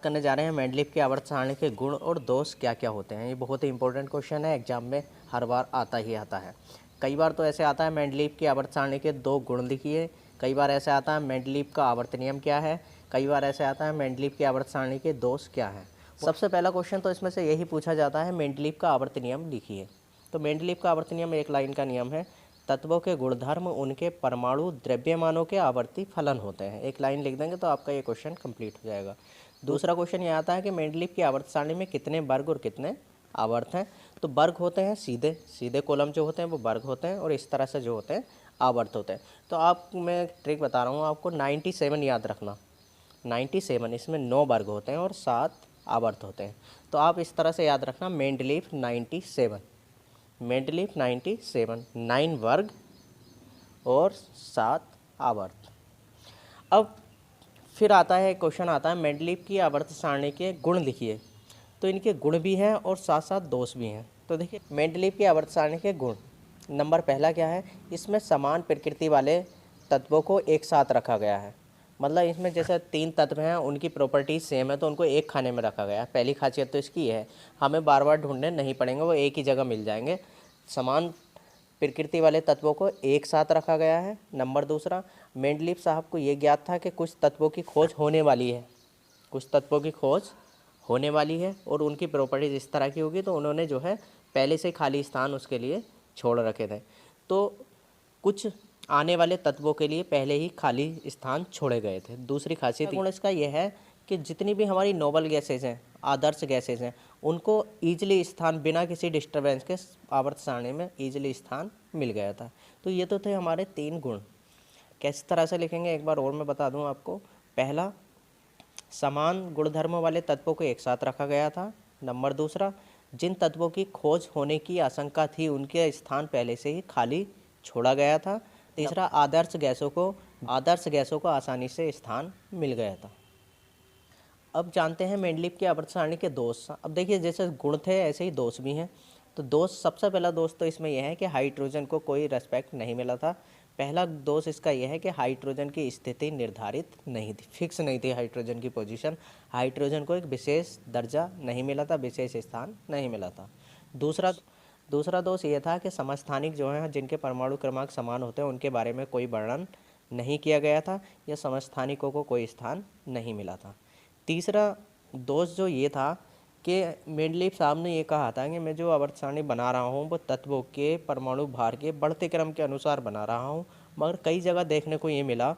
करने जा रहे हैं मेंडलीव की आवर्त सारणी के गुण और दोष क्या क्या होते हैं। ये बहुत ही इंपॉर्टेंट क्वेश्चन है, एग्जाम में हर बार आता ही आता है। कई बार तो ऐसे आता है मेंडलीव की आवर्त सारणी के 2 गुण लिखिए, कई बार ऐसे आता है मेंडलीव का आवर्त नियम क्या है, कई बार ऐसे आता है मेंडलीव की आवर्त सारणी के दोष क्या है। सबसे पहला क्वेश्चन तो इसमें से यही पूछा जाता है, मेंडलीव का आवर्त नियम लिखिए। तो मेंडलीव का आवर्त नियम एक लाइन का नियम है, तत्वों के गुणधर्म उनके परमाणु द्रव्यमानों के आवर्ती फलन होते हैं। एक लाइन लिख देंगे तो आपका ये क्वेश्चन कंप्लीट हो जाएगा। दूसरा क्वेश्चन ये आता है कि मेंडलीव की आवर्त सारणी में कितने वर्ग और कितने आवर्त हैं। तो वर्ग होते हैं सीधे सीधे कॉलम जो होते हैं वो वर्ग होते हैं, और इस तरह से जो होते हैं आवर्त होते हैं। तो आप मैं ट्रिक बता रहा हूँ आपको, 97 याद रखना। 97 इसमें 9 वर्ग होते हैं और 7 आवर्त होते हैं। तो आप इस तरह से याद रखना, मेंडलीव 97, मेंडलीव 97, 9 वर्ग और 7 आवर्त। अब फिर आता है क्वेश्चन आता है मेंडलीव की आवर्त सारणी के गुण लिखिए। तो इनके गुण भी हैं और साथ साथ दोष भी हैं। तो देखिए मेंडलीव की आवर्त सारणी के गुण, नंबर पहला क्या है, इसमें समान प्रकृति वाले तत्वों को एक साथ रखा गया है। मतलब इसमें जैसे 3 तत्व हैं, उनकी प्रॉपर्टीज सेम है तो उनको एक खाने में रखा गया है। पहली खासियत तो इसकी है, हमें बार बार ढूंढने नहीं पड़ेंगे, वो एक ही जगह मिल जाएंगे। समान प्रकृति वाले तत्वों को एक साथ रखा गया है। नंबर दूसरा, मेंडलीव साहब को ये ज्ञात था कि कुछ तत्वों की खोज होने वाली है, कुछ तत्वों की खोज होने वाली है और उनकी प्रॉपर्टीज इस तरह की होगी, तो उन्होंने जो है पहले से खाली स्थान उसके लिए छोड़ रखे थे। तो कुछ आने वाले तत्वों के लिए पहले ही खाली स्थान छोड़े गए थे। दूसरी खासियत गुण इसका यह है कि जितनी भी हमारी नोबल गैसेज हैं, आदर्श गैसेज हैं, उनको ईजिली स्थान बिना किसी डिस्टर्बेंस के आवर्त सारणी में ईजिली स्थान मिल गया था। तो ये तो थे हमारे 3 गुण। किस तरह से लिखेंगे एक बार और मैं बता दूं आपको। पहला, समान गुणधर्म वाले तत्वों को एक साथ रखा गया था। नंबर दूसरा, जिन तत्वों की खोज होने की आशंका थी उनके स्थान पहले से ही खाली छोड़ा गया था। तीसरा, आदर्श गैसों को आसानी से स्थान मिल गया था। अब जानते हैं मेंडलीव की आवर्त सारणी के दोष। अब देखिए जैसे गुण थे ऐसे ही दोष भी हैं। तो दोष, सबसे पहला दोष तो इसमें यह है कि हाइड्रोजन को कोई रेस्पेक्ट नहीं मिला था। पहला दोष इसका यह है कि हाइड्रोजन की स्थिति निर्धारित नहीं थी, फिक्स नहीं थी हाइड्रोजन की पोजीशन। हाइड्रोजन को एक विशेष दर्जा नहीं मिला था, विशेष स्थान नहीं मिला था। दूसरा दोष ये था कि समस्थानिक जो हैं, जिनके परमाणु क्रमांक समान होते हैं, उनके बारे में कोई वर्णन नहीं किया गया था, या समस्थानिकों को कोई स्थान नहीं मिला था। तीसरा दोष जो ये था कि मेंडलीव साहब ने ये कहा था कि मैं जो आवर्त सारणी बना रहा हूँ वो तत्वों के परमाणु भार के बढ़ते क्रम के अनुसार बना रहा हूँ, मगर कई जगह देखने को ये मिला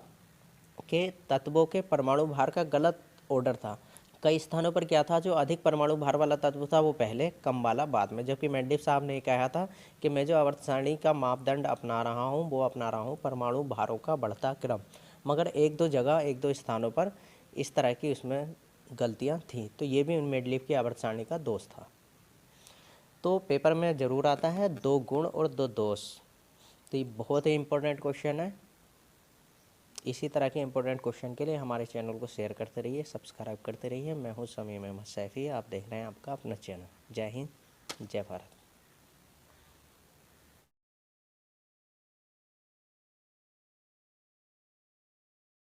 कि तत्वों के परमाणु भार का गलत ऑर्डर था। कई स्थानों पर क्या था, जो अधिक परमाणु भार वाला तत्व था वो पहले, कम वाला बाद में। जबकि मेंडलीव साहब ने कहा था कि मैं जो आवर्त सारणी का मापदंड अपना रहा हूँ वो अपना रहा हूँ परमाणु भारों का बढ़ता क्रम। मगर एक दो स्थानों पर इस तरह की उसमें गलतियाँ थीं। तो ये भी मेंडलीव की आवर्त सारणी का दोष था। तो पेपर में ज़रूर आता है 2 गुण और 2 दोष। तो ये बहुत ही इंपॉर्टेंट क्वेश्चन है। इसी तरह के इंपॉर्टेंट क्वेश्चन के लिए हमारे चैनल को शेयर करते रहिए, सब्सक्राइब करते रहिए। मैं हूँ समीम अहमद सैफ़ी, आप देख रहे हैं आपका अपना चैनल। जय हिंद, जय भारत।